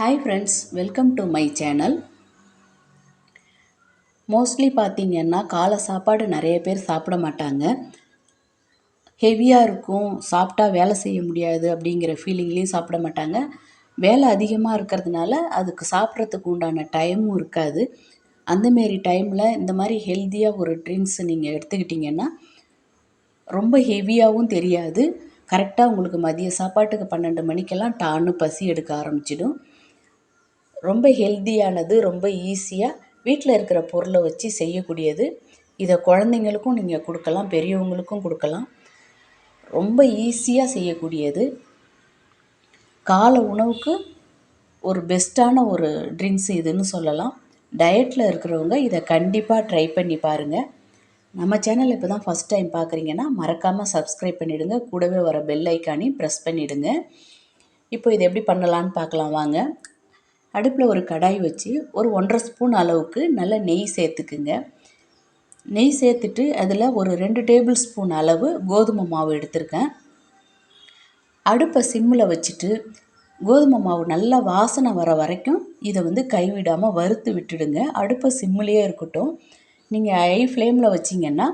Hi friends, welcome to my channel. Mostly பார்த்திங்கன்னா காலை சாப்பாடு நிறைய பேர் சாப்பிட மாட்டாங்க. ஹெவியாக இருக்கும், சாப்பிட்டா வேலை செய்ய முடியாது அப்படிங்கிற ஃபீலிங்லேயும் சாப்பிட மாட்டாங்க. வேலை அதிகமாக இருக்கிறதுனால அதுக்கு சாப்பிட்றதுக்கு உண்டான டைமும் இருக்காது. அந்தமாரி டைமில் இந்த மாதிரி ஹெல்த்தியாக ஒரு ட்ரிங்க்ஸ் நீங்கள் எடுத்துக்கிட்டிங்கன்னா ரொம்ப ஹெவியாகவும் தெரியாது. கரெக்டாக உங்களுக்கு மதிய சாப்பாட்டுக்கு 12 மணிக்கெல்லாம் டான்னு பசி எடுக்க ஆரம்பிச்சிடும். ரொம்ப ஹெல்த்தியானது, ரொம்ப ஈஸியாக வீட்டில் இருக்கிற பொருளை வச்சு செய்யக்கூடியது. இதை குழந்தைங்களுக்கும் நீங்கள் கொடுக்கலாம், பெரியவங்களுக்கும் கொடுக்கலாம். ரொம்ப ஈஸியாக செய்யக்கூடியது. காலை உணவுக்கு ஒரு பெஸ்ட்டான ஒரு ட்ரிங்க்ஸ் இதுன்னு சொல்லலாம். டயட்டில் இருக்கிறவங்க இதை கண்டிப்பாக ட்ரை பண்ணி பாருங்கள். நம்ம சேனல் இப்போ தான் ஃபஸ்ட் டைம் பார்க்குறீங்கன்னா மறக்காமல் சப்ஸ்கிரைப் பண்ணிவிடுங்க. கூடவே வர பெல் ஐக்கானையும் ப்ரெஸ் பண்ணிவிடுங்க. இப்போ இதை எப்படி பண்ணலான்னு பார்க்கலாம் வாங்க. அடுப்பில் ஒரு கடாய் வச்சு ஒரு 1½ ஸ்பூன் அளவுக்கு நல்ல நெய் சேர்த்துக்குங்க. நெய் சேர்த்துட்டு அதில் ஒரு 2 டேபிள் ஸ்பூன் அளவு கோதுமை மாவு எடுத்திருக்கேன். அடுப்பை சிம்மில் வச்சுட்டு கோதுமை மாவு நல்லா வாசனை வர வரைக்கும் இதை கைவிடாமல் வறுத்து விட்டுடுங்க. அடுப்பை சிம்மிலேயே இருக்கட்டும். நீங்கள் ஹை ஃப்ளேமில் வச்சிங்கன்னா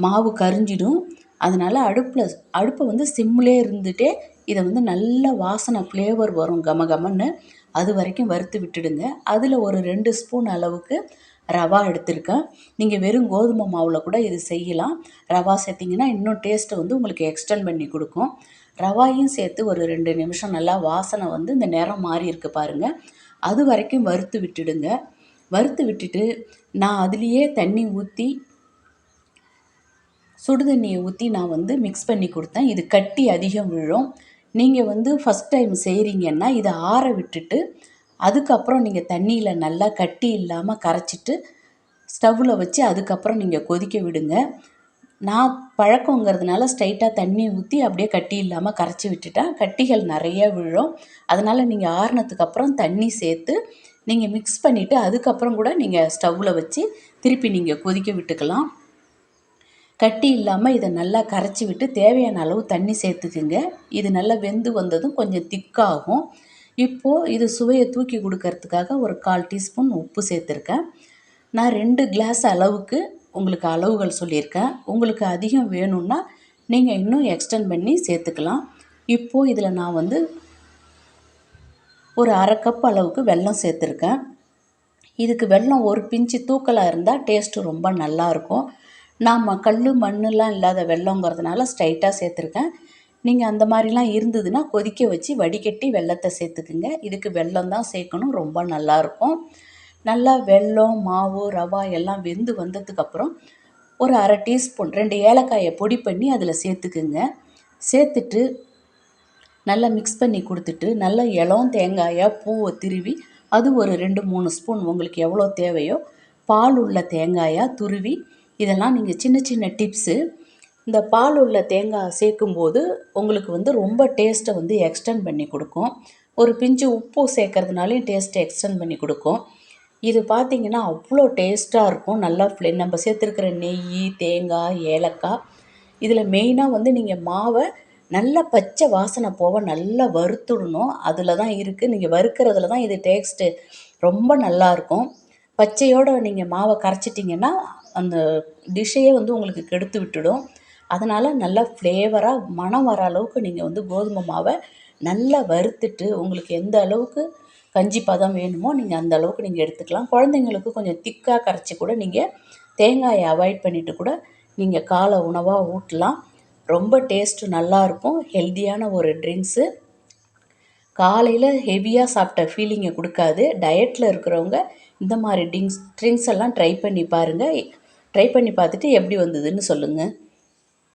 மாவு கரிஞ்சிடும். அதனால் அடுப்பை சிம்மிலே இருந்துகிட்டே இதை நல்ல வாசனை ஃப்ளேவர் வரும் கமகமன்னு. அது வரைக்கும் வறுத்து விட்டுடுங்க. அதில் ஒரு 2 ஸ்பூன் அளவுக்கு ரவா எடுத்திருக்கேன். நீங்கள் வெறும் கோதுமை மாவில் கூட இது செய்யலாம். ரவா சேர்த்திங்கன்னா இன்னும் டேஸ்ட்டை உங்களுக்கு எக்ஸ்டெண்ட் பண்ணி கொடுக்கும். ரவாயும் சேர்த்து ஒரு 2 நிமிஷம் நல்லா வாசனை இந்த நிறம் மாறி இருக்கு பாருங்கள், அது வரைக்கும் வறுத்து விட்டுடுங்க. வறுத்து விட்டுட்டு நான் அதுலேயே தண்ணி ஊற்றி சுடு தண்ணியை ஊற்றி நான் மிக்ஸ் பண்ணி கொடுத்தேன். இது கட்டி அதிகம் விழும். நீங்கள் ஃபஸ்ட் டைம் செய்கிறீங்கன்னா இதை ஆற விட்டுட்டு அதுக்கப்புறம் நீங்கள் தண்ணியில் நல்லா கட்டி இல்லாமல் கரைச்சிட்டு ஸ்டவ்வில் வச்சு அதுக்கப்புறம் நீங்கள் கொதிக்க விடுங்க. நான் பழக்கங்கிறதுனால ஸ்ட்ரைட்டாக தண்ணி ஊற்றி அப்படியே கட்டி இல்லாமல் கரைச்சி விட்டுட்டேன். கட்டிகள் நிறைய விழும். அதனால் நீங்கள் ஆறுனதுக்கப்புறம் தண்ணி சேர்த்து நீங்கள் மிக்ஸ் பண்ணிவிட்டு அதுக்கப்புறம் கூட நீங்கள் ஸ்டவ்வில் வச்சு திருப்பி நீங்கள் கொதிக்க விட்டுக்கலாம். கட்டி இல்லாமல் இதை நல்லா கரைச்சி விட்டு தேவையான அளவு தண்ணி சேர்த்துக்குங்க. இது நல்லா வெந்து வந்ததும் கொஞ்சம் திக்காகும். இப்போது இது சுவையை தூக்கி கொடுக்கறதுக்காக ஒரு 1/4 டீஸ்பூன் உப்பு சேர்த்துருக்கேன். நான் 2 கிளாஸ் அளவுக்கு உங்களுக்கு அளவுகள் சொல்லியிருக்கேன். உங்களுக்கு அதிகம் வேணும்னா நீங்கள் இன்னும் எக்ஸ்டெண்ட் பண்ணி சேர்த்துக்கலாம். இப்போது இதில் நான் ஒரு 1/2 கப் அளவுக்கு வெல்லம் சேர்த்துருக்கேன். இதுக்கு வெல்லம் ஒரு பிஞ்சு தூக்கலாக இருந்தால் டேஸ்ட்டு ரொம்ப நல்லாயிருக்கும். நான் கல் மண்ணெலாம் இல்லாத வெல்லங்கிறதுனால ஸ்ட்ரைட்டாக சேர்த்துருக்கேன். நீங்கள் அந்த மாதிரிலாம் இருந்ததுன்னா கொதிக்க வச்சு வடிகட்டி வெல்லத்தை சேர்த்துக்குங்க. இதுக்கு வெல்லம் தான் சேர்க்கணும், ரொம்ப நல்லாயிருக்கும். நல்லா வெல்லம், மாவு, ரவா எல்லாம் வெந்து வந்ததுக்கப்புறம் ஒரு 1/2 டீஸ்பூன் 2 ஏலக்காயை பொடி பண்ணி அதில் சேர்த்துக்குங்க. சேர்த்துட்டு நல்லா மிக்ஸ் பண்ணி கொடுத்துட்டு நல்லா இளம் தேங்காயாக பூவை திருவி அது ஒரு 2-3 ஸ்பூன் உங்களுக்கு எவ்வளோ தேவையோ பால் உள்ள தேங்காயாக துருவி, இதெல்லாம் நீங்கள் சின்ன சின்ன டிப்ஸு. இந்த பால் உள்ள தேங்காய் சேர்க்கும்போது உங்களுக்கு ரொம்ப டேஸ்ட்டை எக்ஸ்டெண்ட் பண்ணி கொடுக்கும். ஒரு பிஞ்சு உப்பு சேர்க்கறதுனாலையும் டேஸ்ட்டை எக்ஸ்டெண்ட் பண்ணி கொடுக்கும். இது பார்த்திங்கன்னா அவ்வளோ டேஸ்ட்டாக இருக்கும். நல்லா நம்ம சேர்த்துருக்கிற நெய், தேங்காய், ஏலக்காய், இதில் மெயினாக நீங்கள் மாவை நல்லா பச்சை வாசனை போக நல்லா வறுத்துடணும். அதில் தான் இருக்குது. நீங்கள் வறுக்கிறதுல தான் இது டேஸ்ட்டு ரொம்ப நல்லாயிருக்கும். பச்சையோடு நீங்கள் மாவை கரைச்சிட்டிங்கன்னா அந்த டிஷ்ஷையே உங்களுக்கு கெடுத்து விட்டுடும். அதனால் நல்லா ஃப்ளேவராக மணம் வர அளவுக்கு நீங்கள் கோதுமை மாவை நல்லா வறுத்துட்டு உங்களுக்கு எந்த அளவுக்கு கஞ்சி பதம் வேணுமோ நீங்கள் அந்த அளவுக்கு நீங்கள் எடுத்துக்கலாம். குழந்தைங்களுக்கு கொஞ்சம் திக்காக கரைச்சி கூட நீங்கள் தேங்காயை அவாய்ட் பண்ணிவிட்டு கூட நீங்கள் காலை உணவாக ஊட்டலாம். ரொம்ப டேஸ்ட்டு நல்லாயிருக்கும். ஹெல்த்தியான ஒரு ட்ரிங்க்ஸு. காலையில் ஹெவியாக சாப்பிட்ட ஃபீலிங்கை கொடுக்காது. டயட்டில் இருக்கிறவங்க இந்த மாதிரி ட்ரிங்க்ஸ் எல்லாம் ட்ரை பண்ணி பாருங்கள். ட்ரை பண்ணி பார்த்துட்டு எப்படி வந்ததுன்னு சொல்லுங்கள்.